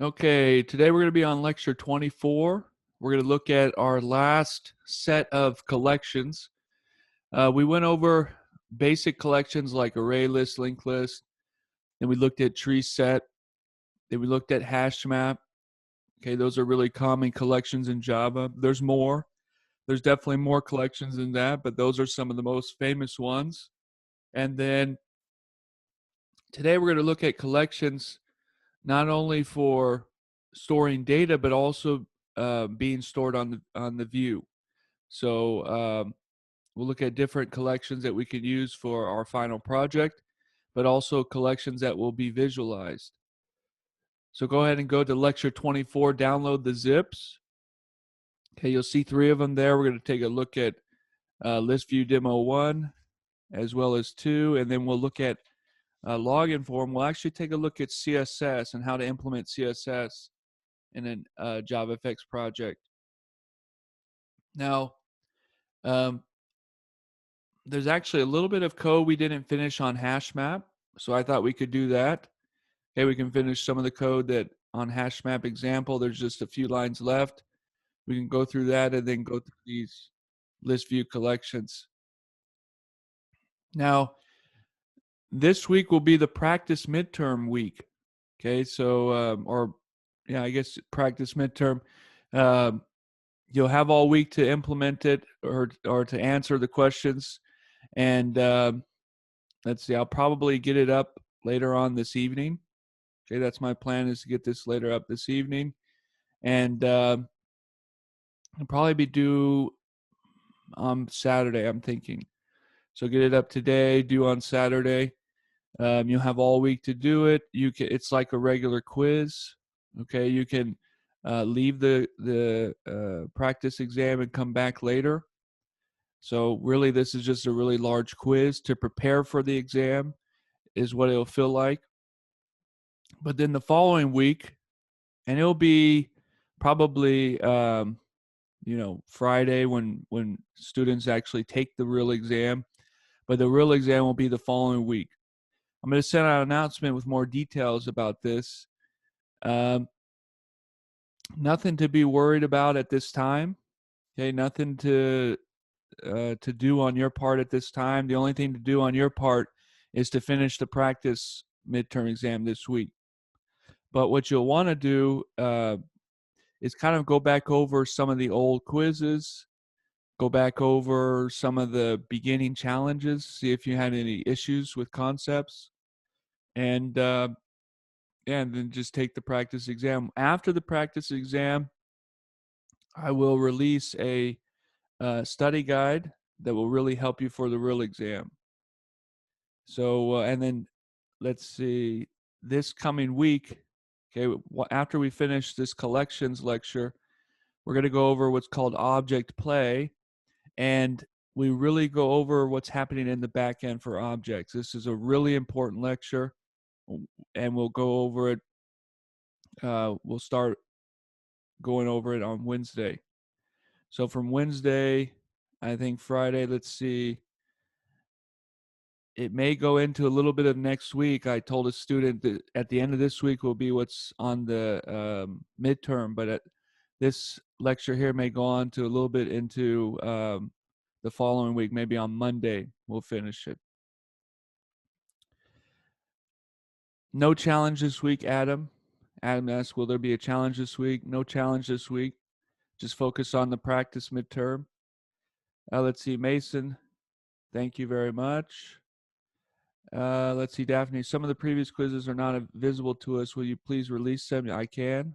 Okay, today we're going to be on lecture 24. We're going to look at our last set of collections. We went over basic collections like ArrayList, linked list. Then we looked at tree set. Then we looked at hash map. Okay, those are really common collections in Java. There's more. There's definitely more collections than that, but those are some of the most famous ones. And then today we're going to look at collections not only for storing data, but also being stored on the view. So we'll look at different collections that we can use for our final project, but also collections that will be visualized. So go ahead and go to lecture 24, download the zips. Okay, you'll see 3 of them there. We're going to take a look at ListView demo 1 as well as 2, and then we'll look at login form. We'll actually take a look at CSS and how to implement CSS in a JavaFX project. Now, there's actually a little bit of code we didn't finish on hash map, so I thought we could do that. Okay, we can finish some of the code that on hash map example, there's just a few lines left. We can go through that and then go through these list view collections. Now, this week will be the practice midterm week. Okay, so, I guess practice midterm. You'll have all week to implement it or to answer the questions. And let's see, I'll probably get it up later on this evening. Okay, that's my plan, is to get this later up this evening. And I'll probably be due on Saturday, I'm thinking. So get it up today, due on Saturday. You'll have all week to do it. It's like a regular quiz. Okay, you can leave the practice exam and come back later. So really, this is just a really large quiz to prepare for the exam, is what it'll feel like. But then the following week, and it'll be probably Friday when students actually take the real exam, but the real exam will be the following week. I'm going to send out an announcement with more details about this. Nothing to be worried about at this time. Okay, nothing to do on your part at this time. The only thing to do on your part is to finish the practice midterm exam this week. But what you'll want to do is kind of go back over some of the old quizzes, go back over some of the beginning challenges, see if you had any issues with concepts, and then just take the practice exam. After the practice exam, I will release a study guide that will really help you for the real exam. So, and then let's see, this coming week, okay, after we finish this collections lecture, we're going to go over what's called object play, and we really go over what's happening in the back end for objects. This is a really important lecture, and we'll go over it. We'll start going over it on Wednesday. So from Wednesday, I think Friday, let's see, it may go into a little bit of next week. I told a student that at the end of this week will be what's on the midterm, but this lecture here may go on to a little bit into the following week. Maybe on Monday we'll finish it. No challenge this week, Adam. Adam asked, will there be a challenge this week? No challenge this week. Just focus on the practice midterm. Let's see, Mason, thank you very much. Let's see, Daphne, some of the previous quizzes are not visible to us. Will you please release them? I can.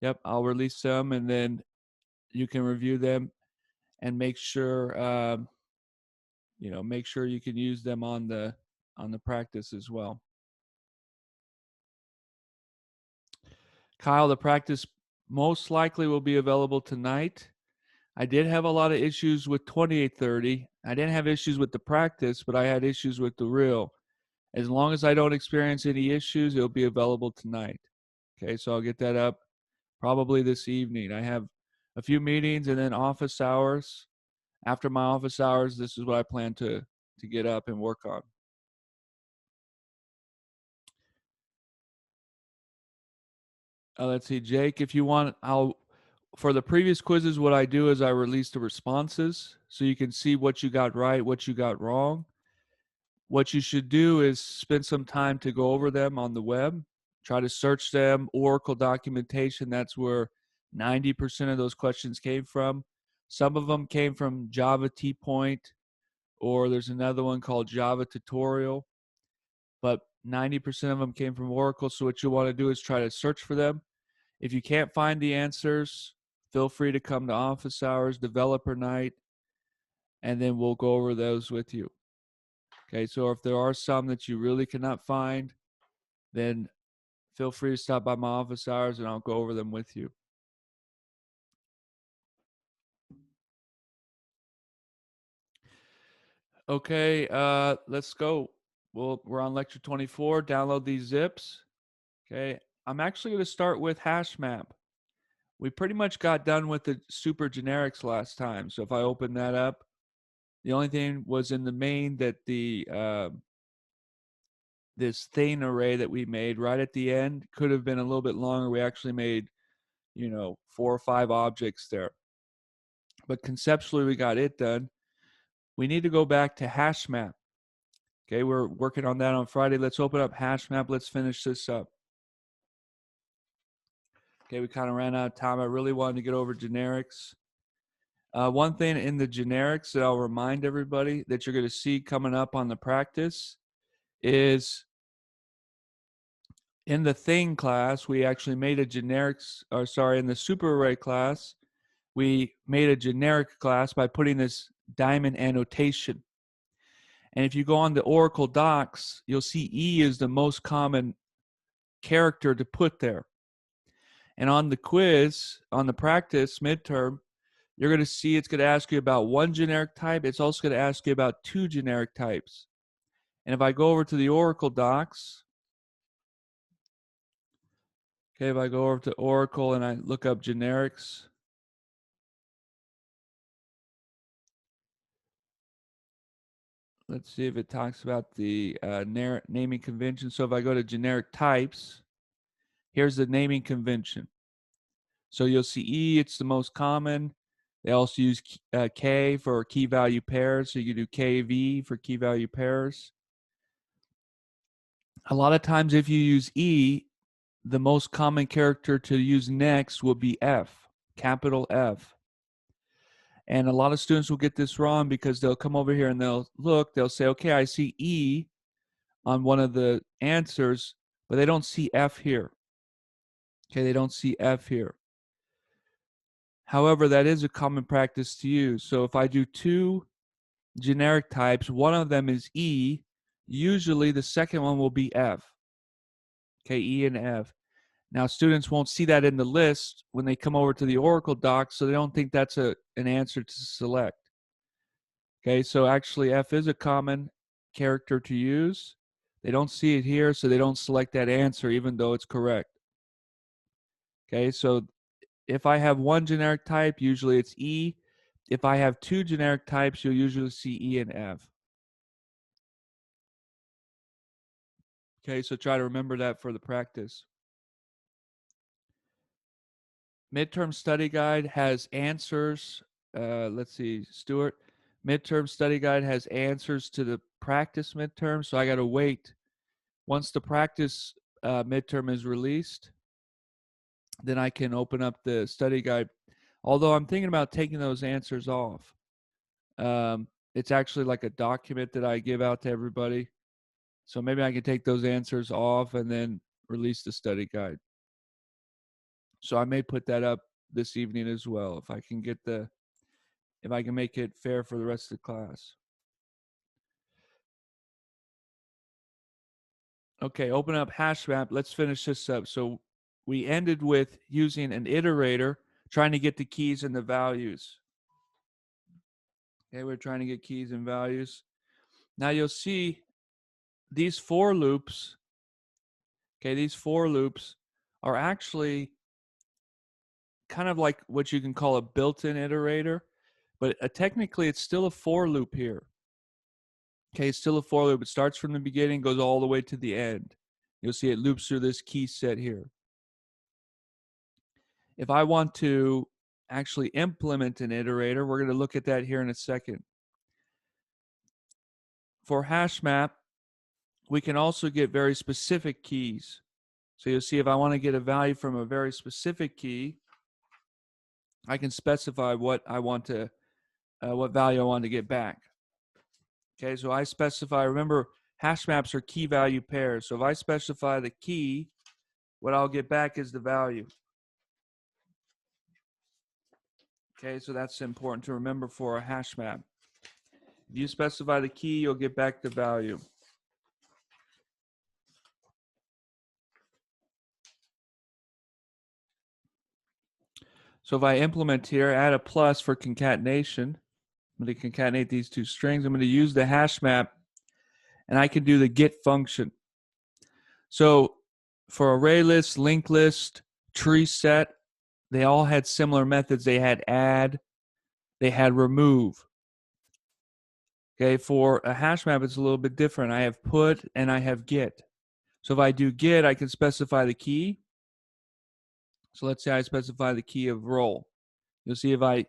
Yep, I'll release them, and then you can review them and make sure, make sure you can use them on the practice as well. Kyle, the practice most likely will be available tonight. I did have a lot of issues with 2830. I didn't have issues with the practice, but I had issues with the real. As long as I don't experience any issues, it'll be available tonight. Okay, so I'll get that up probably this evening. I have a few meetings and then office hours. After my office hours, this is what I plan to get up and work on. Let's see, Jake, if you want, for the previous quizzes, what I do is I release the responses so you can see what you got right, what you got wrong. What you should do is spend some time to go over them on the web, try to search them, Oracle documentation, that's where 90% of those questions came from. Some of them came from Java T-Point, or there's another one called Java Tutorial, but 90% of them came from Oracle. So what you want to do is try to search for them. If you can't find the answers, feel free to come to office hours, developer night, and then we'll go over those with you. Okay, so if there are some that you really cannot find, then feel free to stop by my office hours and I'll go over them with you. Okay, let's go. We're on lecture 24. Download these zips. Okay, I'm actually going to start with hash map. We pretty much got done with the super generics last time. So if I open that up, the only thing was in the main that the this thing array that we made right at the end could have been a little bit longer. We actually made, 4 or 5 objects there. But conceptually, we got it done. We need to go back to hash map. Okay, we're working on that on Friday. Let's open up hash map. Let's finish this up. Okay, we kind of ran out of time. I really wanted to get over generics. One thing in the generics that I'll remind everybody that you're going to see coming up on the practice is in the thing class, we actually made a generics, or sorry, in the super array class, we made a generic class by putting this diamond annotation. And if you go on the Oracle docs, you'll see E is the most common character to put there. And on the quiz, on the practice midterm, you're going to see it's going to ask you about 1 generic type. It's also going to ask you about 2 generic types. And if I go over to the Oracle docs, okay, if I go over to Oracle and I look up generics, let's see if it talks about the naming convention. So if I go to generic types, here's the naming convention. So you'll see E, it's the most common. They also use K for key value pairs. So you can do KV for key value pairs. A lot of times if you use E, the most common character to use next will be F, capital F. And a lot of students will get this wrong because they'll come over here and they'll say, okay, I see E on one of the answers, but they don't see F here. Okay, they don't see F here. However, that is a common practice to use. So if I do 2 generic types, one of them is E, usually the second one will be F. Okay, E and F. Now, students won't see that in the list when they come over to the Oracle docs, so they don't think that's an answer to select. Okay, so actually F is a common character to use. They don't see it here, so they don't select that answer even though it's correct. Okay, so if I have 1 generic type, usually it's E. If I have 2 generic types, you'll usually see E and F. Okay, so try to remember that for the practice. Midterm study guide has answers. Let's see, Stuart. Midterm study guide has answers to the practice midterm, so I got to wait. Once the practice midterm is released, then I can open up the study guide. Although I'm thinking about taking those answers off. It's actually like a document that I give out to everybody. So maybe I can take those answers off and then release the study guide. So I may put that up this evening as well if I can make it fair for the rest of the class. Okay, open up hash map. Let's finish this up. So we ended with using an iterator, trying to get the keys and the values. Okay, we're trying to get keys and values. Now you'll see these for loops. Okay, these for loops are actually kind of like what you can call a built-in iterator, but technically it's still a for loop here. Okay, it's still a for loop. It starts from the beginning, goes all the way to the end. You'll see it loops through this key set here. If I want to actually implement an iterator, we're going to look at that here in a second. For hash map, we can also get very specific keys. So you'll see if I want to get a value from a very specific key, I can specify what I want to, what value I want to get back. Okay, so I specify, remember, hash maps are key value pairs. So if I specify the key, what I'll get back is the value. Okay, so that's important to remember for a hash map. If you specify the key, you'll get back the value. So if I implement here, add a plus for concatenation, I'm going to concatenate these two strings. I'm going to use the hash map, and I can do the get function. So for ArrayList, linked list, tree set, they all had similar methods. They had add, they had remove. Okay, for a hash map, it's a little bit different. I have put and I have get. So if I do get, I can specify the key. So let's say I specify the key of roll. You'll see if I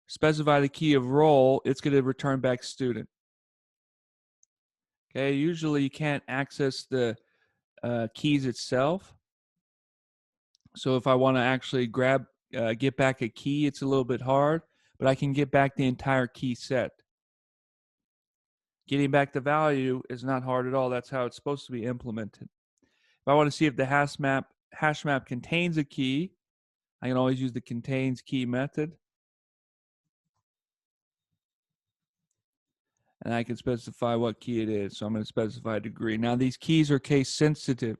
specify the key of roll, it's going to return back student. Okay, usually you can't access the keys itself. So if I want to actually get back a key, it's a little bit hard, but I can get back the entire key set. Getting back the value is not hard at all. That's how it's supposed to be implemented. If I want to see if the hash map contains a key, I can always use the contains key method. And I can specify what key it is. So I'm going to specify degree. Now these keys are case sensitive.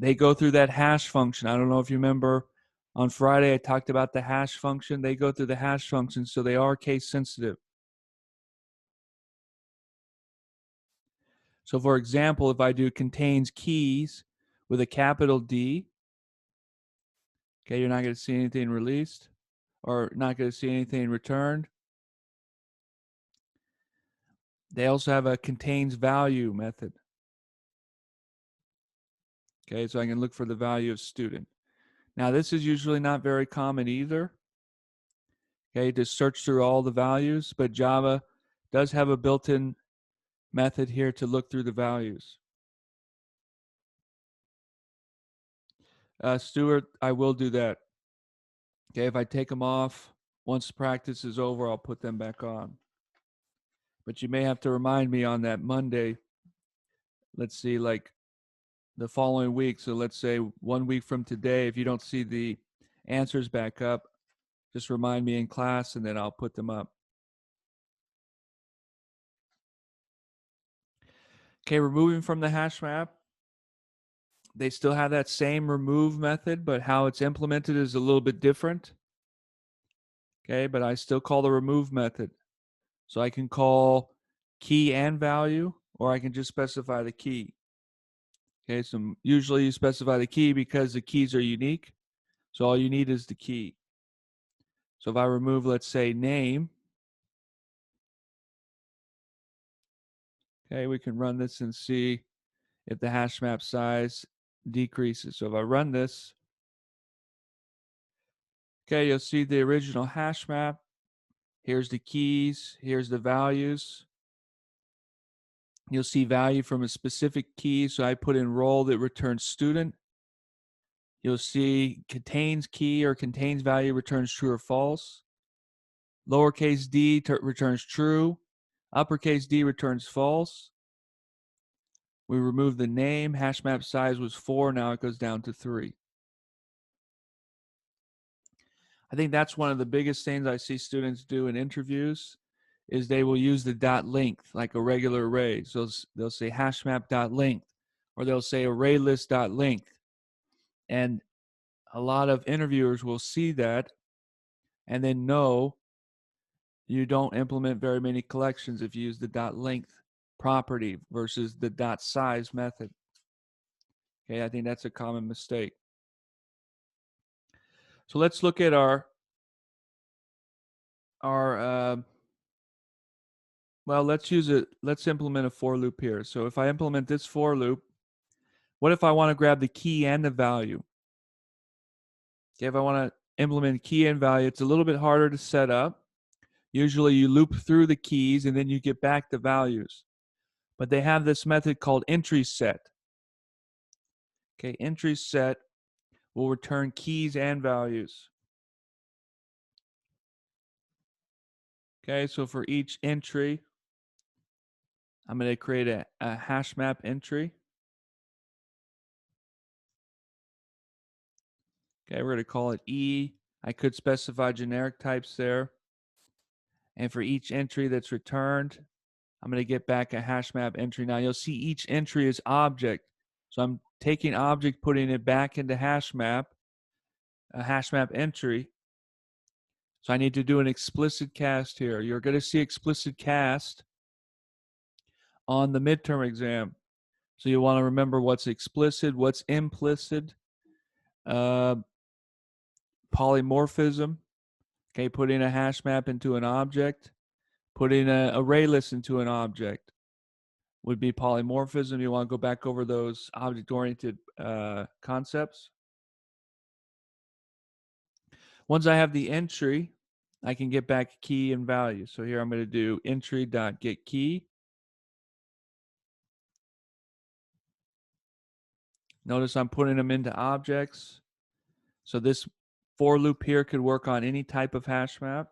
They go through that hash function. I don't know if you remember on Friday I talked about the hash function. They go through the hash function, so they are case sensitive. So for example, if I do contains keys with a capital D, okay, you're not going to see anything released or not going to see anything returned. They also have a contains value method. Okay, so I can look for the value of student. Now this is usually not very common either. Okay, to search through all the values, but Java does have a built-in method here to look through the values. Stuart, I will do that. Okay, if I take them off, once practice is over, I'll put them back on. But you may have to remind me on that Monday, let's see, like the following week. So let's say 1 week from today, if you don't see the answers back up, just remind me in class and then I'll put them up. Okay, removing from the hash map. They still have that same remove method, but how it's implemented is a little bit different. Okay, but I still call the remove method. So I can call key and value, or I can just specify the key. Okay, so usually you specify the key because the keys are unique. So all you need is the key. So if I remove, let's say, name, okay, we can run this and see if the hash map size decreases. So if I run this, okay, you'll see the original hash map. Here's the keys, here's the values. You'll see value from a specific key. So I put in roll that returns student. You'll see contains key or contains value returns true or false. Lowercase d returns true. Uppercase D returns false. We remove the name. Hash map size was 4. Now it goes down to 3. I think that's one of the biggest things I see students do in interviews is they will use the dot length like a regular array. So they'll say hash map dot length, or they'll say ArrayList dot length. And a lot of interviewers will see that and then know you don't implement very many collections if you use the dot length property versus the dot size method. Okay, I think that's a common mistake. So let's look at our well, let's implement a for loop here. So if I implement this for loop, what if I want to grab the key and the value? Okay, if I want to implement key and value, it's a little bit harder to set up. Usually you loop through the keys and then you get back the values. But they have this method called entry set. Okay, entry set will return keys and values. Okay, so for each entry, I'm going to create a hash map entry. Okay, we're going to call it E. I could specify generic types there. And for each entry that's returned, I'm going to get back a hash map entry. Now you'll see each entry is object. So I'm taking object, putting it back into hash map, a hash map entry. So I need to do an explicit cast here. You're going to see explicit cast on the midterm exam. So you want to remember what's explicit, what's implicit, polymorphism. Okay, putting a hash map into an object, putting an array list into an object would be polymorphism. You want to go back over those object-oriented concepts. Once I have the entry, I can get back key and value. So here I'm going to do entry.getKey. Notice I'm putting them into objects. So this for loop here could work on any type of hash map.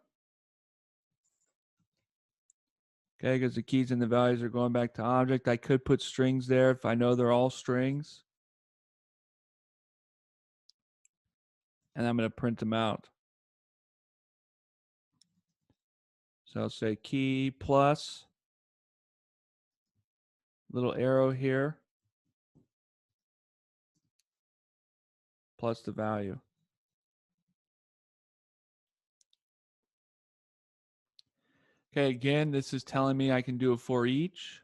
Okay, because the keys and the values are going back to object. I could put strings there if I know they're all strings. And I'm going to print them out. So I'll say key plus, little arrow here, plus the value. Okay, again, this is telling me I can do a for each.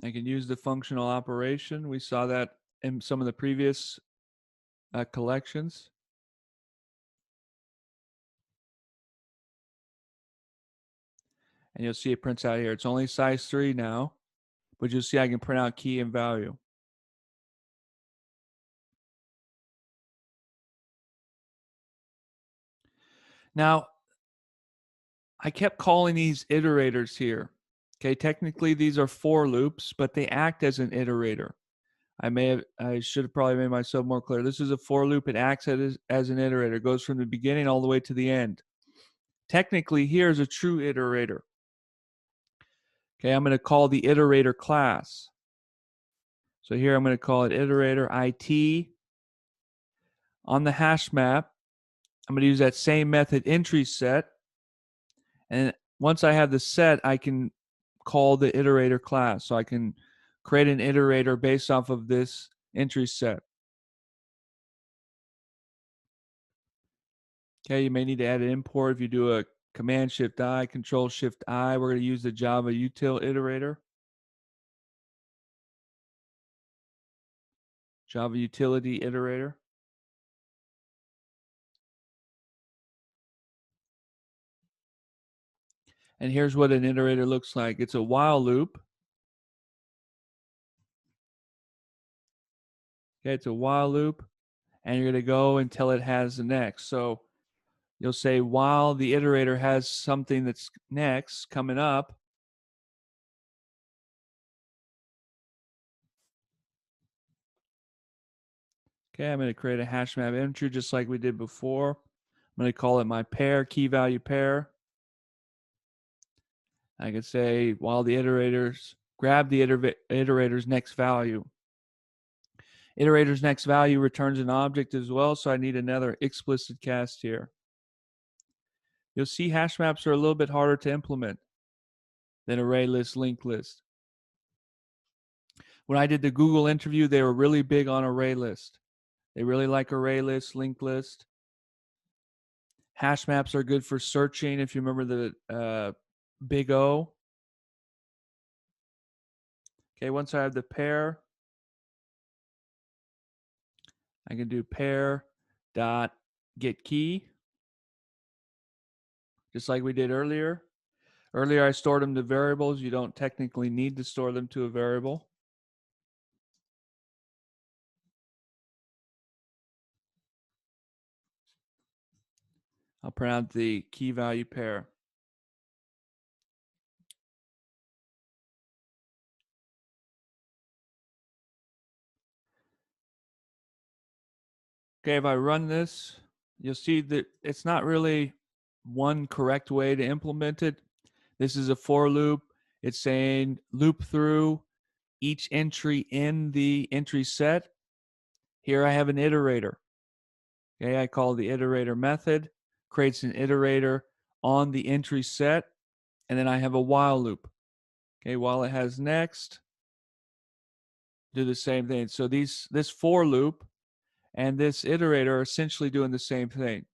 I can use the functional operation. We saw that in some of the previous collections. And you'll see it prints out here. It's only size 3 now, but you'll see I can print out key and value. Now, I kept calling these iterators here. Okay, technically these are for loops, but they act as an iterator. I should have probably made myself more clear. This is a for loop. It acts as an iterator. It goes from the beginning all the way to the end. Technically, here's a true iterator. Okay, I'm going to call the iterator class. So here I'm going to call it iterator IT. On the hash map, I'm going to use that same method entry set. And once I have the set, I can call the iterator class. So I can create an iterator based off of this entry set. Okay, you may need to add an import if you do a Command Shift I, Control Shift I. We're going to use the Java util iterator. Java utility iterator. And here's what an iterator looks like. It's a while loop. Okay, it's a while loop. And you're going to go until it has the next. So you'll say while the iterator has something that's next coming up, okay, I'm going to create a hash map entry just like we did before. I'm going to call it my pair, key value pair. I could say while the iterators grab the iterator's next value. Iterator's next value returns an object as well, so I need another explicit cast here. You'll see hash maps are a little bit harder to implement than ArrayList, linked list. When I did the Google interview, they were really big on ArrayList. They really like ArrayList, linked list. Hash maps are good for searching, if you remember the big O. Okay, once I have the pair, I can do pair dot get key, just like we did earlier. Earlier, I stored them to variables. You don't technically need to store them to a variable. I'll print out the key value pair. Okay, if I run this, you'll see that it's not really one correct way to implement it. This is a for loop. It's saying loop through each entry in the entry set. Here I have an iterator. Okay, I call the iterator method, creates an iterator on the entry set, and then I have a while loop. Okay, while it has next, do the same thing. So this for loop and this iterator are essentially doing the same thing.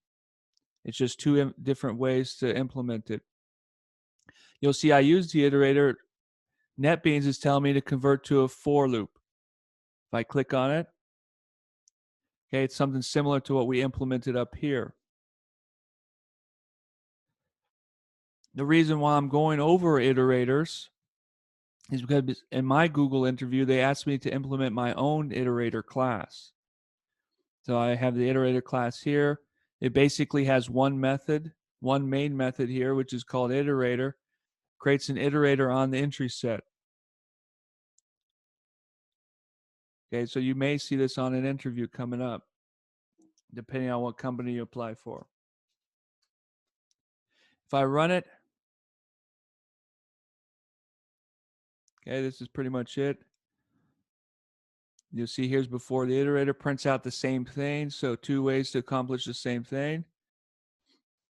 It's just two different ways to implement it. You'll see I use the iterator. NetBeans is telling me to convert to a for loop. If I click on it, okay, it's something similar to what we implemented up here. The reason why I'm going over iterators is because in my Google interview, they asked me to implement my own iterator class. So I have the iterator class here. It basically has one method, one main method here, which is called iterator, creates an iterator on the entry set. Okay, so you may see this on an interview coming up, depending on what company you apply for. If I run it, okay, this is pretty much it. You'll see here's before the iterator prints out the same thing. So two ways to accomplish the same thing.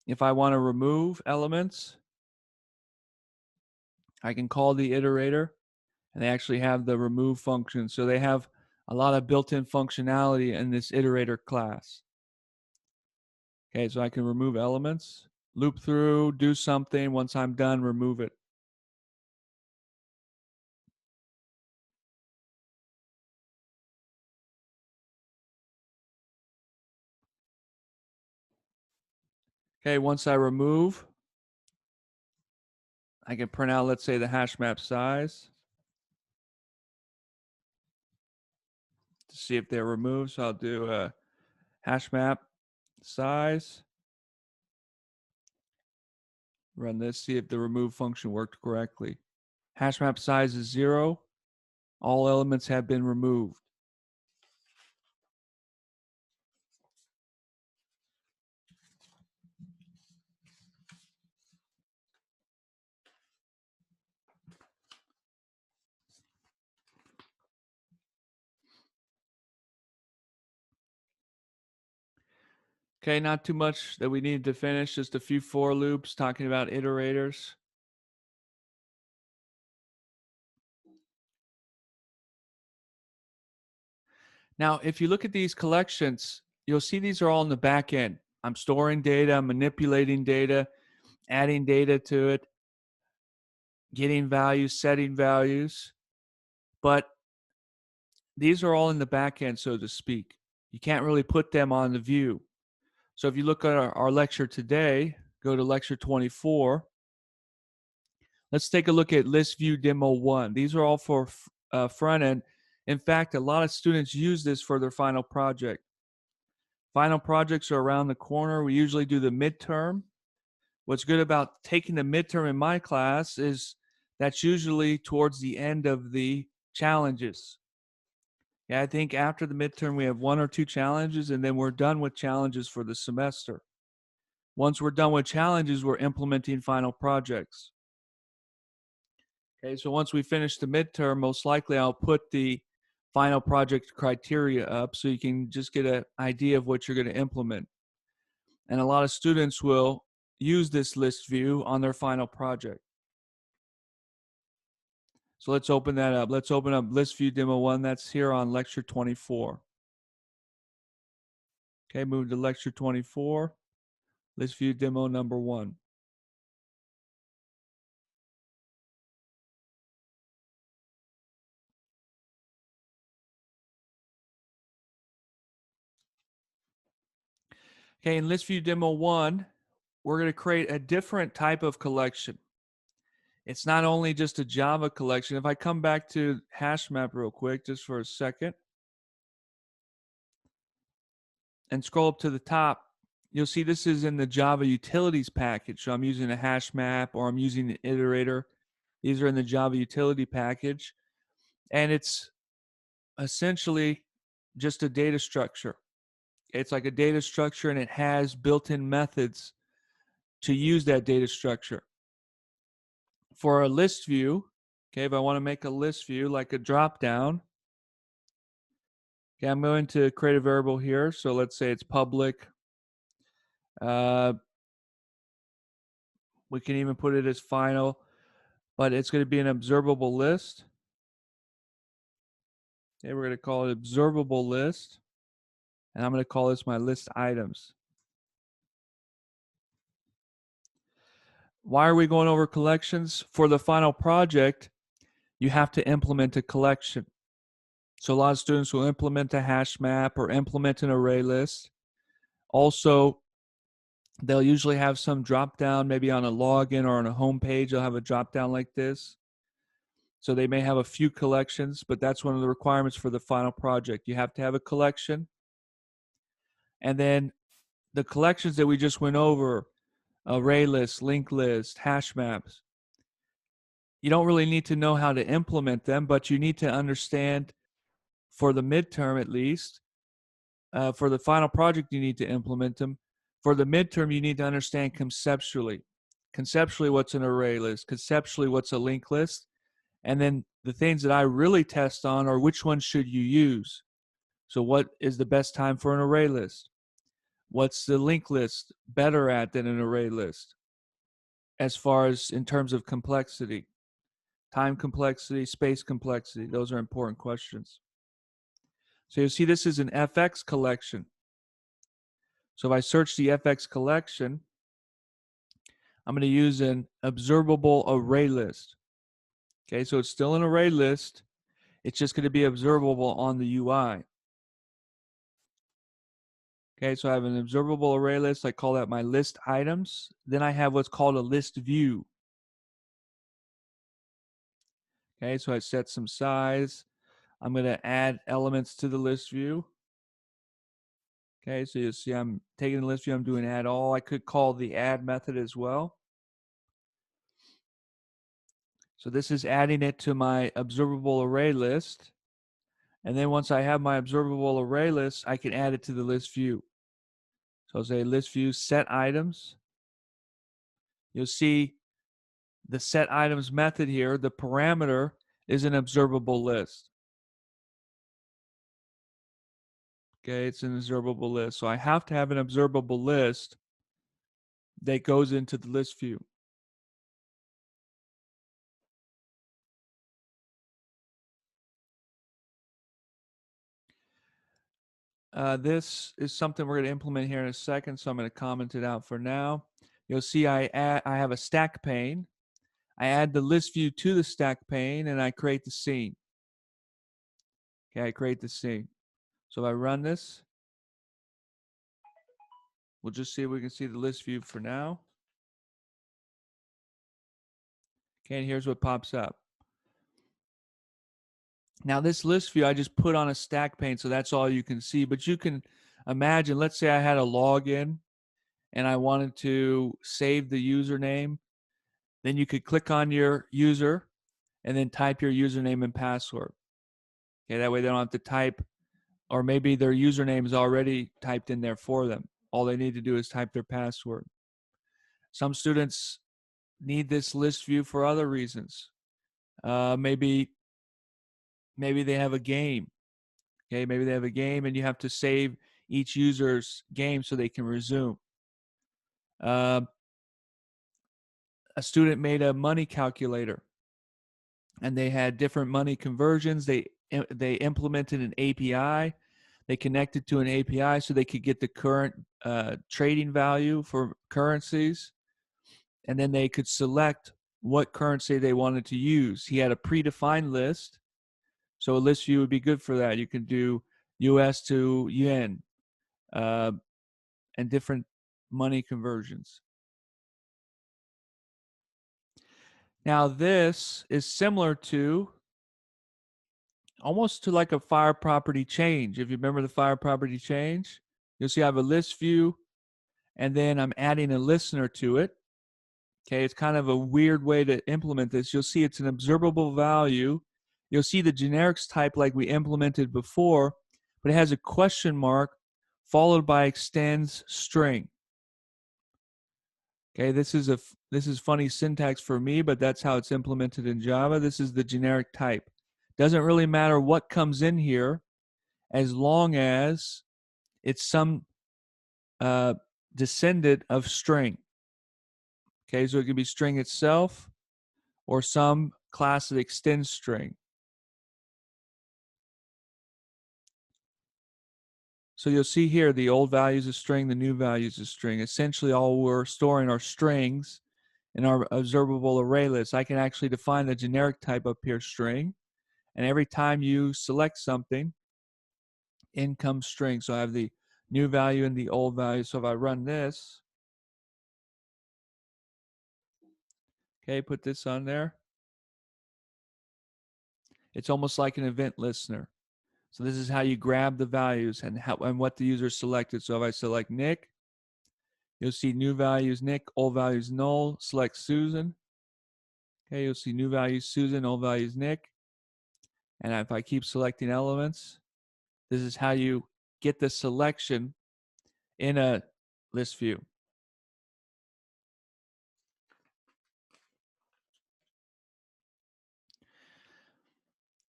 If I want to remove elements, I can call the iterator, and they actually have the remove function. So they have a lot of built-in functionality in this iterator class. Okay, so I can remove elements, loop through, do something. Once I'm done, remove it. Okay, once I remove, I can print out, let's say, the hash map size to see if they're removed. So I'll do a hash map size. Run this, see if the remove function worked correctly. Hash map size is 0. All elements have been removed. Okay, not too much that we need to finish, just a few for loops talking about iterators. Now, if you look at these collections, you'll see these are all in the back end. I'm storing data, I'm manipulating data, adding data to it, getting values, setting values, but these are all in the back end, so to speak. You can't really put them on the view. So if you look at our lecture today, go to lecture 24. Let's take a look at ListView Demo 1. These are all for front end. In fact, a lot of students use this for their final project. Final projects are around the corner. We usually do the midterm. What's good about taking the midterm in my class is that's usually towards the end of the challenges. Yeah, I think after the midterm, we have 1 or 2 challenges, and then we're done with challenges for the semester. Once we're done with challenges, we're implementing final projects. Okay, so once we finish the midterm, most likely I'll put the final project criteria up so you can just get an idea of what you're going to implement. And a lot of students will use this list view on their final project. So let's open that up. Let's open up ListView Demo 1. That's here on lecture 24. Okay, move to lecture 24. ListView Demo number 1. Okay, in ListView Demo 1, we're going to create a different type of collection. It's not only just a Java collection. If I come back to HashMap real quick, just for a second, and scroll up to the top, you'll see this is in the Java utilities package. So I'm using a hash map or I'm using an iterator. These are in the Java utility package. And it's essentially just a data structure. It's like a data structure and it has built-in methods to use that data structure. For a list view, okay, if I want to make a list view like a drop down, okay, I'm going to create a variable here. So let's say it's public. We can even put it as final, but it's going to be an observable list. Okay, we're going to call it observable list. And I'm going to call this my list items. Why are we going over collections? For the final project, you have to implement a collection. So a lot of students will implement a hash map or implement an array list. Also, they'll usually have some drop down, maybe on a login or on a home page, they'll have a drop down like this. So they may have a few collections, but that's one of the requirements for the final project. You have to have a collection. And then the collections that we just went over, array list, linked list, hash maps, you don't really need to know how to implement them, but you need to understand, for the midterm at least, for the final project you need to implement them. For the midterm, you need to understand conceptually what's an array list, conceptually what's a linked list, and then the things that I really test on are which ones should you use. So what is the best time for an array list? What's the linked list better at than an array list? As far as in terms of complexity, time complexity, space complexity, those are important questions. So you see this is an FX collection. So if I search the FX collection, I'm going to use an observable array list. Okay, so it's still an array list. It's just going to be observable on the UI. Okay, so I have an observable array list. I call that my list items. Then I have what's called a list view. Okay, so I set some size. I'm going to add elements to the list view. Okay, so you see I'm taking the list view, I'm doing add all. I could call the add method as well. So this is adding it to my observable array list. And then once I have my observable array list, I can add it to the list view. So I'll say list view set items. You'll see the set items method here, the parameter is an observable list. Okay, it's an observable list. So I have to have an observable list that goes into the list view. This is something we're going to implement here in a second, so I'm going to comment it out for now. You'll see I have a stack pane. I add the list view to the stack pane, and I create the scene. Okay, I create the scene. So if I run this, we'll just see if we can see the list view for now. Okay, and here's what pops up. Now this list view I just put on a stack pane, so that's all you can see. But you can imagine, let's say I had a login and I wanted to save the username. Then you could click on your user and then type your username and password. Okay, that way they don't have to type, or maybe their username is already typed in there for them. All they need to do is type their password. Some students need this list view for other reasons. Maybe they have a game. Okay, maybe they have a game and you have to save each user's game so they can resume. A student made a money calculator and they had different money conversions. They implemented an API. They connected to an API so they could get the current trading value for currencies. And then they could select what currency they wanted to use. He had a predefined list. So a list view would be good for that. You can do US to yen and different money conversions. Now this is similar to almost to like a fire property change. If you remember the fire property change, you'll see I have a list view and then I'm adding a listener to it. Okay, it's kind of a weird way to implement this. You'll see it's an observable value. You'll see the generics type like we implemented before, but it has a question mark followed by extends string. Okay, this is funny syntax for me, but that's how it's implemented in Java. This is the generic type. Doesn't really matter what comes in here as long as it's some descendant of string. Okay, so it could be string itself or some class that extends string. So you'll see here the old values of string, the new values of string. Essentially all we're storing are strings in our observable array list. I can actually define the generic type up here, string, and every time you select something, in comes string. So I have the new value and the old value. So if I run this, okay, put this on there, it's almost like an event listener. So this is how you grab the values and what the user selected. So if I select Nick, you'll see new values Nick, old values null. Select Susan. Okay, you'll see new values Susan, old values Nick. And if I keep selecting elements, this is how you get the selection in a list view.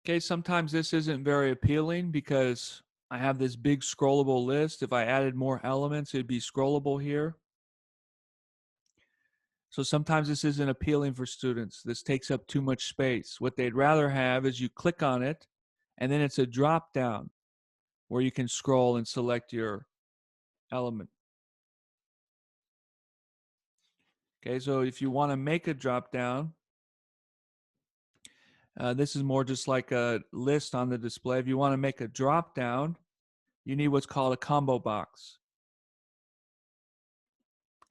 Okay, sometimes this isn't very appealing because I have this big scrollable list. If I added more elements, it'd be scrollable here. So sometimes this isn't appealing for students. This takes up too much space. What they'd rather have is you click on it, and then it's a drop down where you can scroll and select your element. Okay, so if you want to make a drop down, this is more just like a list on the display. If you want to make a drop down, you need what's called a combo box.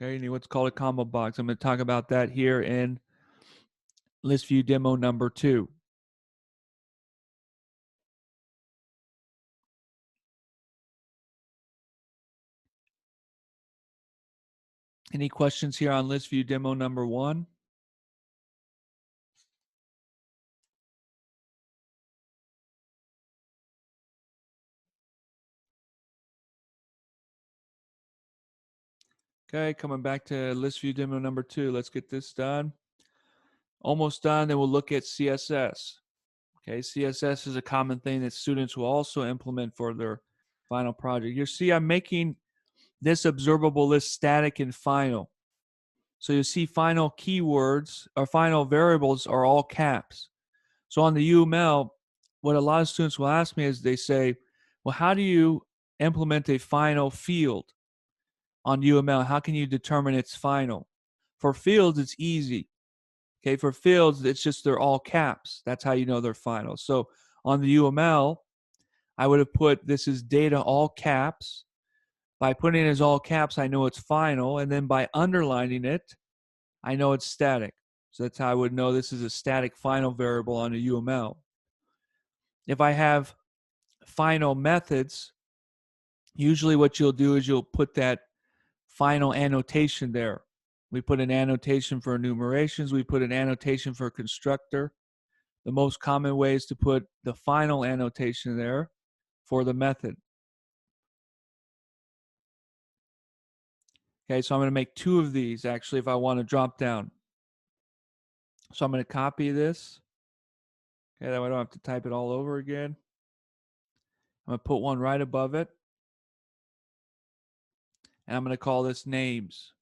Okay, you need what's called a combo box. I'm going to talk about that here in ListView demo number 2. Any questions here on ListView demo number 1? Okay, coming back to ListView demo number 2. Let's get this done. Almost done, then we'll look at CSS. Okay, CSS is a common thing that students will also implement for their final project. You see, I'm making this observable list static and final. So you see final keywords or final variables are all caps. So on the UML, what a lot of students will ask me is they say, well, how do you implement a final field on UML? How can you determine it's final? For fields, it's easy. Okay, for fields, it's just they're all caps. That's how you know they're final. So on the UML, I would have put this is data all caps. By putting it as all caps, I know it's final. And then by underlining it, I know it's static. So that's how I would know this is a static final variable on a UML. If I have final methods, usually what you'll do is you'll put that final annotation there. We put an annotation for enumerations. We put an annotation for constructor. The most common way is to put the final annotation there for the method. Okay, so I'm going to make 2 of these actually if I want to drop down. So I'm going to copy this. Okay, that way I don't have to type it all over again. I'm going to put one right above it. And I'm going to call this names.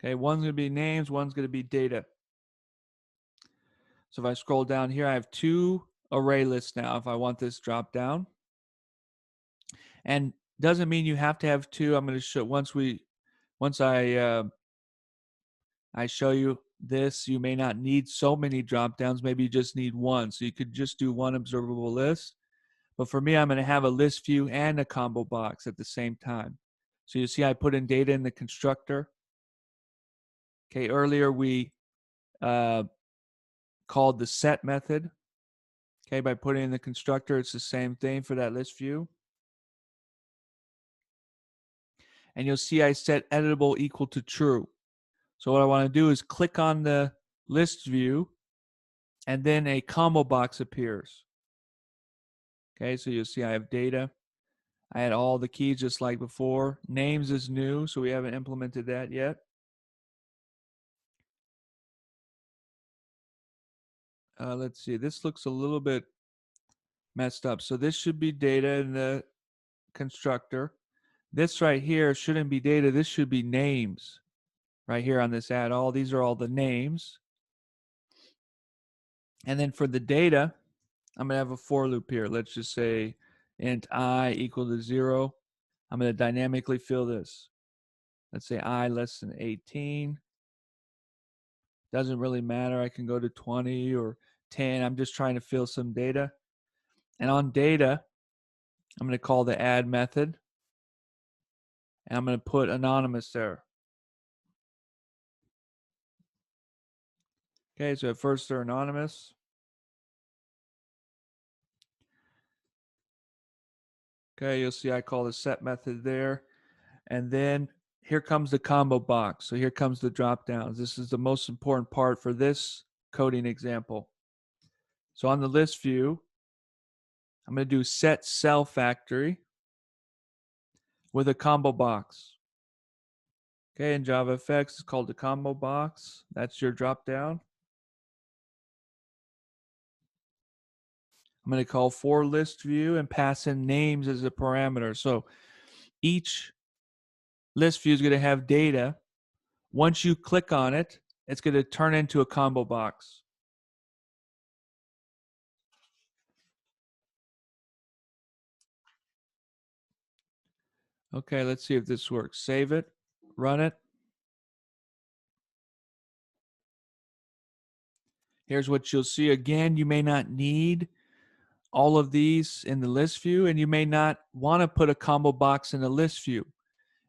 Okay, one's going to be names, one's going to be data. So if I scroll down here, I have 2 array lists now if I want this drop down. And doesn't mean you have to have 2. I'm going to show once I show you this, you may not need so many drop downs. Maybe you just need 1. So you could just do 1 observable list. But for me, I'm going to have a list view and a combo box at the same time. So you see I put in data in the constructor. Okay, earlier we called the set method. Okay, by putting in the constructor, it's the same thing for that list view. and you'll see I set editable equal to true. So what I want to do is click on the list view, and then a combo box appears. Okay, so you'll see I have data. I had all the keys just like before. Names is new, so we haven't implemented that yet. Let's see, this looks a little bit messed up. So this should be data in the constructor. This right here shouldn't be data, this should be names. Right here on this add all, these are all the names. And then for the data, I'm gonna have a for loop here. Let's just say int I equal to 0. I'm gonna dynamically fill this. Let's say I less than 18. Doesn't really matter, I can go to 20 or 10. I'm just trying to fill some data. And on data, I'm gonna call the add method, and I'm gonna put anonymous there. Okay, so at first they're anonymous. Okay, you'll see I call the set method there. And then here comes the combo box. So here comes the drop downs. This is the most important part for this coding example. So on the list view, I'm going to do set cell factory with a combo box. Okay, in JavaFX, it's called the combo box. That's your drop down. I'm going to call for list view and pass in names as a parameter. So each list view is going to have data. Once you click on it, it's going to turn into a combo box. Okay, let's see if this works. Save it, run it. Here's what you'll see. Again, you may not need all of these in the list view, and you may not want to put a combo box in the list view.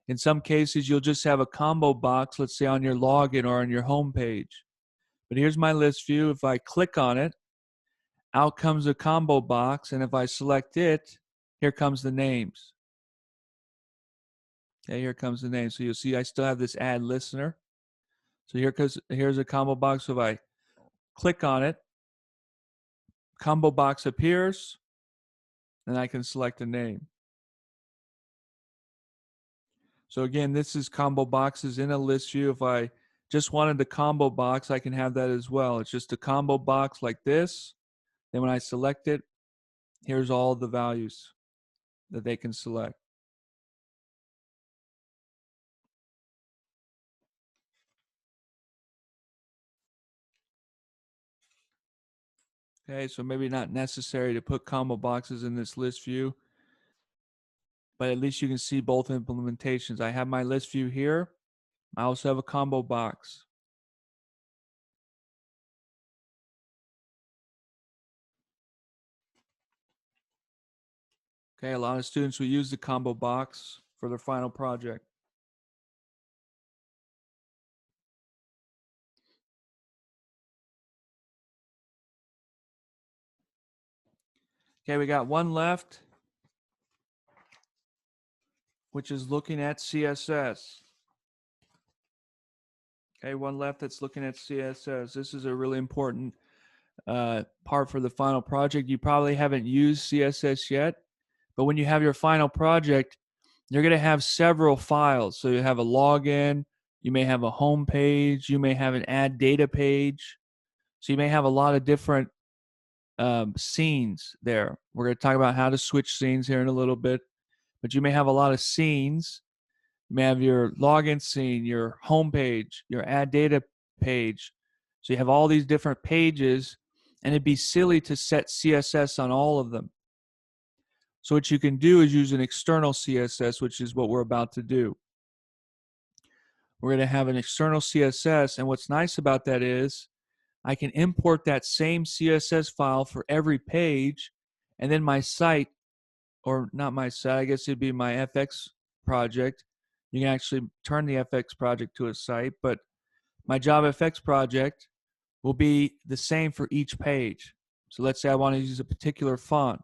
In some cases, you'll just have a combo box, let's say on your login or on your home page. But here's my list view. If I click on it, out comes a combo box, and if I select it, here comes the names. Okay, here comes the name. So you'll see I still have this add listener. So here's a combo box. So if I click on it, combo box appears, and I can select a name. So again, this is combo boxes in a list view. If I just wanted the combo box, I can have that as well. It's just a combo box like this. Then when I select it, here's all the values that they can select. Okay, so maybe not necessary to put combo boxes in this list view, but at least you can see both implementations. I have my list view here. I also have a combo box. Okay, a lot of students will use the combo box for their final project. Okay, we got one left, which is looking at CSS. Okay, one left that's looking at CSS. This is a really important part for the final project. You probably haven't used CSS yet, but when you have your final project, you're going to have several files. So you have a login, you may have a home page, you may have an add data page. So you may have a lot of different scenes there. We're going to talk about how to switch scenes here in a little bit, but you may have a lot of scenes. You may have your login scene, your home page, your add data page. So you have all these different pages, and it'd be silly to set CSS on all of them. So what you can do is use an external CSS, which is what we're about to do. We're going to have an external CSS, and what's nice about that is I can import that same CSS file for every page, and then my site, or not my site, I guess it'd be my FX project. You can actually turn the FX project to a site, but my JavaFX project will be the same for each page. So let's say I want to use a particular font,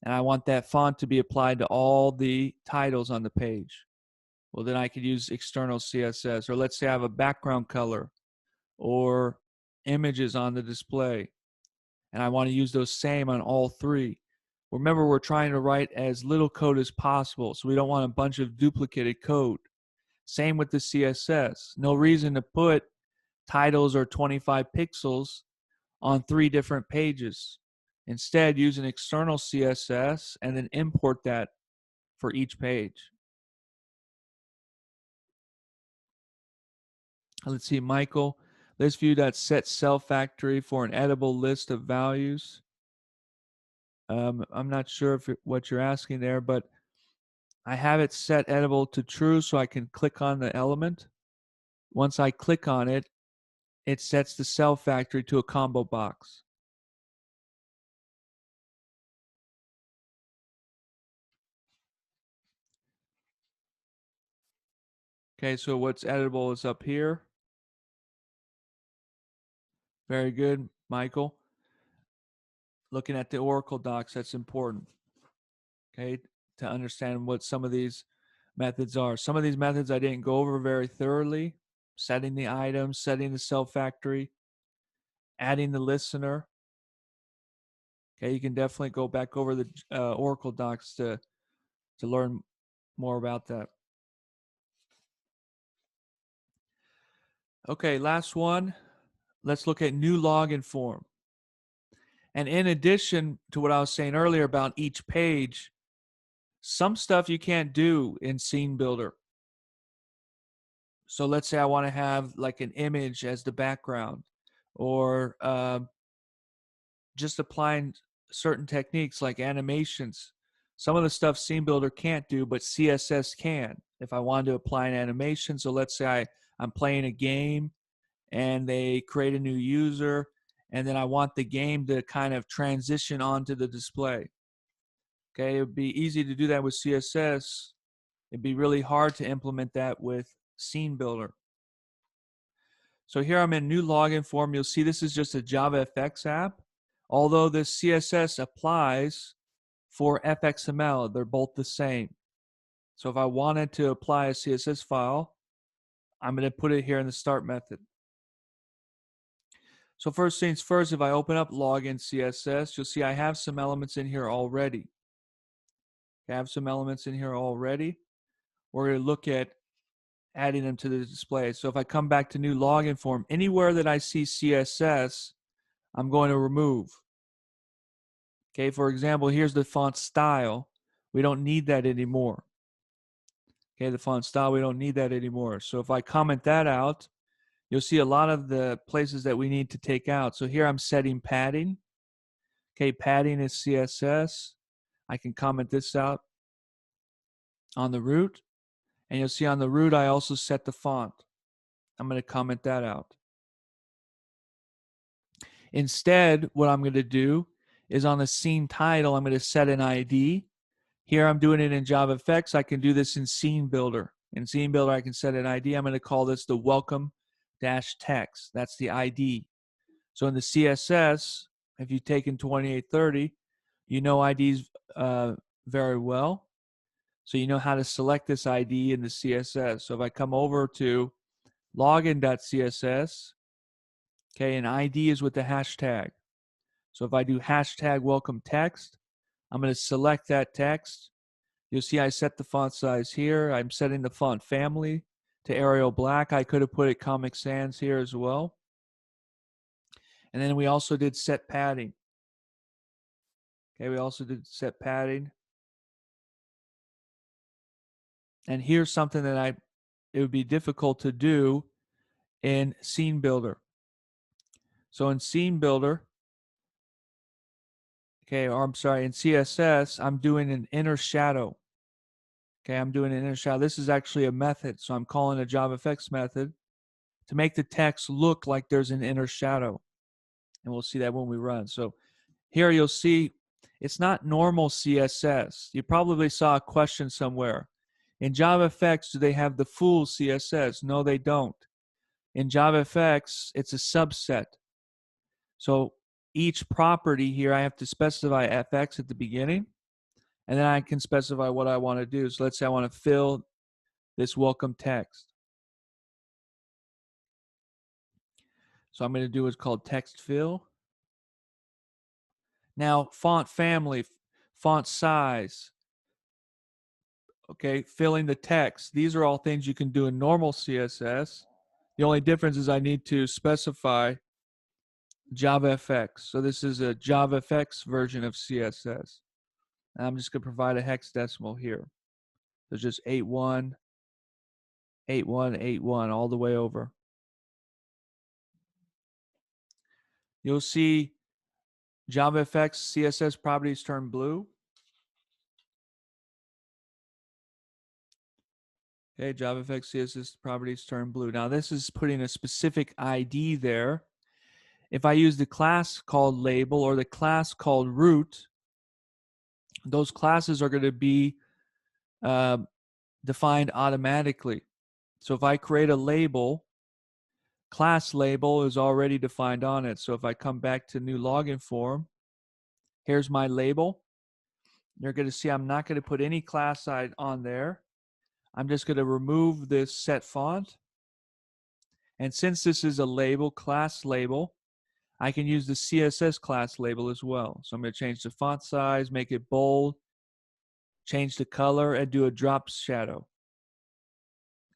and I want that font to be applied to all the titles on the page. Well, then I could use external CSS. Or let's say I have a background color or images on the display, and I want to use those same on all three. Remember, we're trying to write as little code as possible, so we don't want a bunch of duplicated code. Same with the CSS. No reason to put titles or 25 pixels on 3 different pages. Instead, use an external CSS and then import that for each page. Let's see, Michael, ListView.set cell factory for an editable list of values. I'm not sure what you're asking there, but I have it set editable to true so I can click on the element. Once I click on it, it sets the cell factory to a combo box. Okay, so what's editable is up here. Very good, Michael. Looking at the Oracle docs, that's important, okay, to understand what some of these methods are. Some of these methods I didn't go over very thoroughly. Setting the items, setting the cell factory, adding the listener. Okay, you can definitely go back over the Oracle docs to learn more about that. Okay, last one. Let's look at new login form. And in addition to what I was saying earlier about each page, some stuff you can't do in Scene Builder. So let's say I want to have like an image as the background, or just applying certain techniques like animations. Some of the stuff Scene Builder can't do, but CSS can. If I wanted to apply an animation, so let's say I'm playing a game and they create a new user, and then I want the game to kind of transition onto the display. Okay, it would be easy to do that with CSS. It'd be really hard to implement that with Scene Builder. So here I'm in new login form. You'll see this is just a JavaFX app. Although this CSS applies for FXML, they're both the same. So if I wanted to apply a CSS file, I'm going to put it here in the start method. So first things first, if I open up login CSS, you'll see I have some elements in here already. I have some elements in here already. We're going to look at adding them to the display. So if I come back to new login form, anywhere that I see CSS, I'm going to remove. Okay, for example, here's the font style. We don't need that anymore. Okay, the font style, we don't need that anymore. So if I comment that out, you'll see a lot of the places that we need to take out. So here I'm setting padding. Okay, padding is CSS. I can comment this out on the root. And you'll see on the root, I also set the font. I'm going to comment that out. Instead, what I'm going to do is on the scene title, I'm going to set an ID. Here I'm doing it in JavaFX. I can do this in Scene Builder. In Scene Builder, I can set an ID. I'm going to call this the welcome-text. That's the ID. So in the CSS, if you've taken 2830, you know IDs very well. So you know how to select this ID in the CSS. So if I come over to login.css, okay, an ID is with the hashtag. So if I do hashtag welcome text, I'm going to select that text. You'll see I set the font size here. I'm setting the font family to Arial Black. I could have put it Comic Sans here as well. And then we also did set padding. Okay, we also did set padding. And here's something that it would be difficult to do in Scene Builder. So in Scene Builder, okay, or I'm sorry, in CSS, I'm doing an inner shadow. Okay, I'm doing an inner shadow. This is actually a method, so I'm calling a JavaFX method to make the text look like there's an inner shadow. And we'll see that when we run. So here you'll see it's not normal CSS. You probably saw a question somewhere. In JavaFX, do they have the full CSS? No, they don't. In JavaFX, it's a subset. So each property here, I have to specify FX at the beginning, and then I can specify what I want to do. So let's say I want to fill this welcome text. So I'm going to do what's called text fill. Now, font family, font size, okay, filling the text. These are all things you can do in normal CSS. The only difference is I need to specify JavaFX. So this is a JavaFX version of CSS. And I'm just going to provide a hexadecimal here. So just 81, 81, 81 all the way over. You'll see JavaFX CSS properties turn blue. Okay, JavaFX CSS properties turn blue. Now this is putting a specific ID there. If I use the class called label or the class called root, those classes are going to be defined automatically. So if I create a label, class label is already defined on it. So if I come back to new login form, here's my label. You're going to see I'm not going to put any class side on there. I'm just going to remove this set font. And since this is a label, class label, I can use the CSS class label as well. So I'm going to change the font size, make it bold, change the color, and do a drop shadow.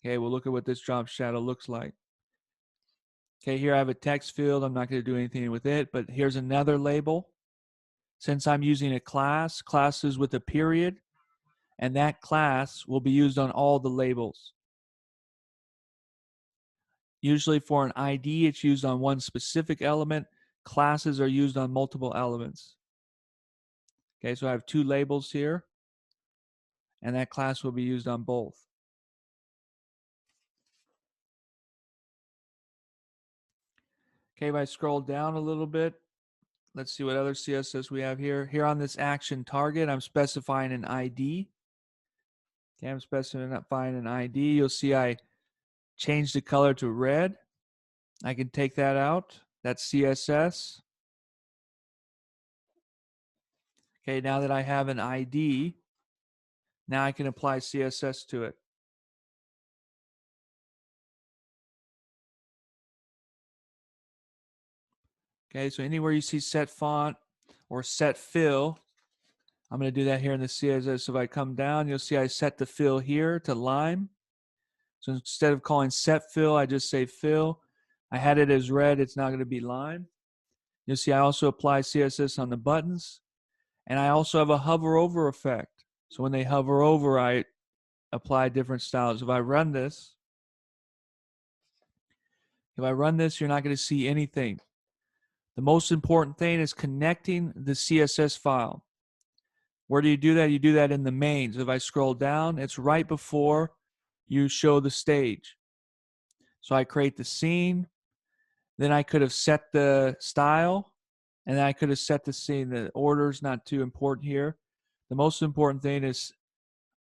Okay, we'll look at what this drop shadow looks like. Okay, here I have a text field. I'm not going to do anything with it, but here's another label. Since I'm using a class, classes with a period, and that class will be used on all the labels. Usually for an ID, it's used on one specific element. Classes are used on multiple elements. Okay, so I have two labels here, and that class will be used on both. Okay, if I scroll down a little bit, let's see what other CSS we have here. Here on this action target, I'm specifying an ID. Okay, I'm specifying an ID. You'll see I changed the color to red. I can take that out. That's CSS. Okay, now that I have an ID, now I can apply CSS to it. Okay, so anywhere you see set font or set fill, I'm going to do that here in the CSS. So if I come down, you'll see I set the fill here to lime. So instead of calling set fill, I just say fill. I had it as red. It's not going to be lime. You'll see I also apply CSS on the buttons. And I also have a hover over effect. So when they hover over, I apply different styles. If I run this, you're not going to see anything. The most important thing is connecting the CSS file. Where do you do that? You do that in the mains. If I scroll down, it's right before you show the stage. So I create the scene. Then I could have set the style. And then I could have set the scene. The order's not too important here. The most important thing is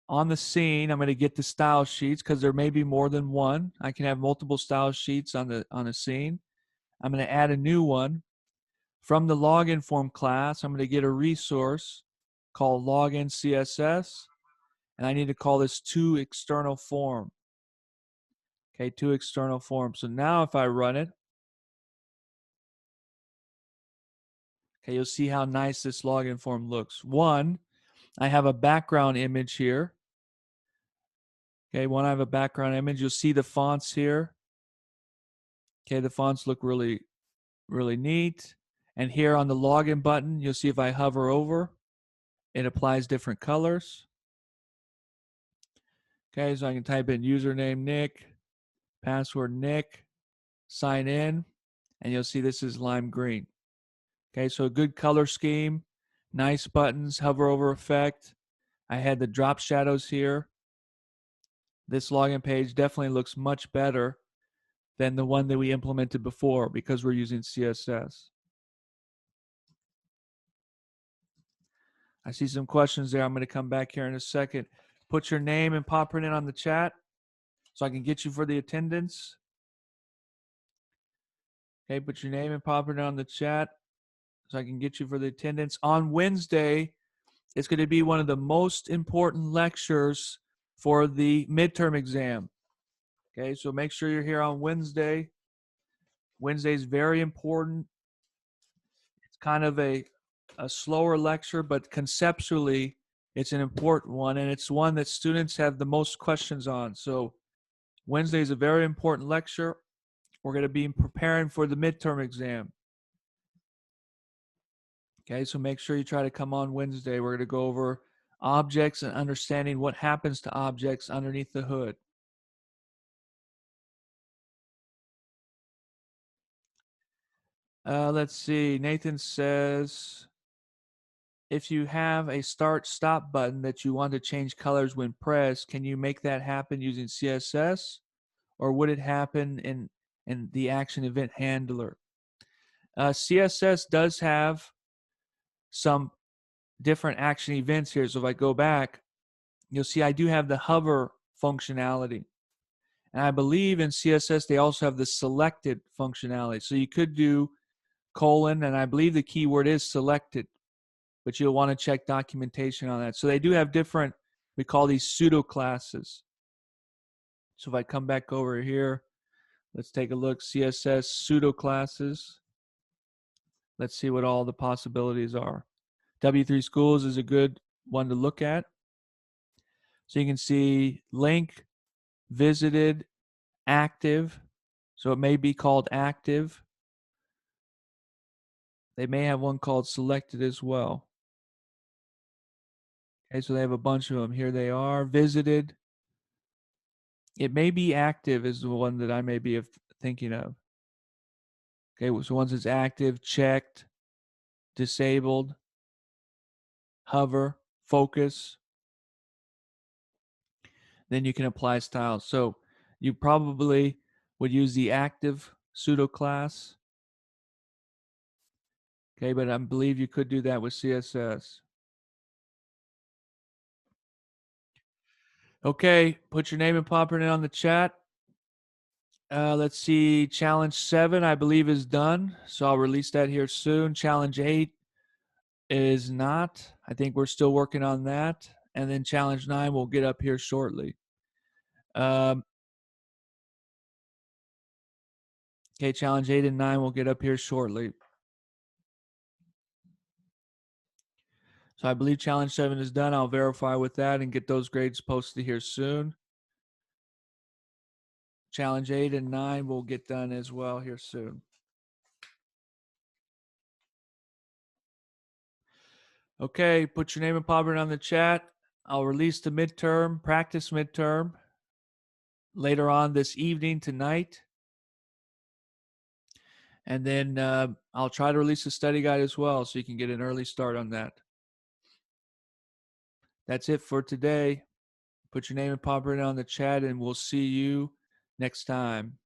on the scene, I'm going to get the style sheets because there may be more than one. I can have multiple style sheets on a scene. I'm going to add a new one. From the login form class, I'm going to get a resource called login CSS, and I need to call this toExternalForm. Okay, toExternalForm. So now if I run it, okay, you'll see how nice this login form looks. One, I have a background image here. Okay, when I have a background image, you'll see the fonts here. Okay, the fonts look really, really neat. And here on the login button, you'll see if I hover over, it applies different colors. Okay, so I can type in username Nick, password Nick, sign in, and you'll see this is lime green. Okay, so a good color scheme, nice buttons, hover over effect. I had the drop shadows here. This login page definitely looks much better than the one that we implemented before because we're using CSS. I see some questions there. I'm going to come back here in a second. Put your name and pop it in on the chat so I can get you for the attendance. Okay, put your name and pop it on the chat so I can get you for the attendance. On Wednesday, it's going to be one of the most important lectures for the midterm exam. Okay, so make sure you're here on Wednesday. Wednesday is very important. It's kind of a slower lecture, but conceptually, it's an important one, and it's one that students have the most questions on. So Wednesday is a very important lecture. We're going to be preparing for the midterm exam. Okay, so make sure you try to come on Wednesday. We're going to go over objects and understanding what happens to objects underneath the hood. Let's see. Nathan says, if you have a start-stop button that you want to change colors when pressed, can you make that happen using CSS, or would it happen in the action event handler? CSS does have some different action events here. So if I go back, you'll see I do have the hover functionality. And I believe in CSS, they also have the selected functionality. So you could do colon, and I believe the keyword is selected, but you'll want to check documentation on that. So they do have different, we call these pseudo classes. So if I come back over here, let's take a look, CSS pseudo classes. Let's see what all the possibilities are. W3 Schools is a good one to look at. So you can see link, visited, active. So it may be called active. They may have one called selected as well. Okay, so they have a bunch of them. Here they are, visited. It may be active is the one that I may be thinking of. Okay, so once it's active, checked, disabled, hover, focus, then you can apply styles. So you probably would use the active pseudo class. Okay, but I believe you could do that with CSS. Okay, put your name and pop it in on the chat. Let's see, challenge 7 I believe is done, so I'll release that here soon. Challenge 8 is not. I think we're still working on that. And then challenge 9 will get up here shortly. Okay, challenge 8 and 9 will get up here shortly. So I believe challenge 7 is done. I'll verify with that and get those grades posted here soon. Challenge 8 and 9 will get done as well here soon. Okay, put your name and pop it on the chat. I'll release the midterm, practice midterm, later on this evening tonight. And then I'll try to release a study guide as well so you can get an early start on that. That's it for today. Put your name and pop it on the chat, and we'll see you next time.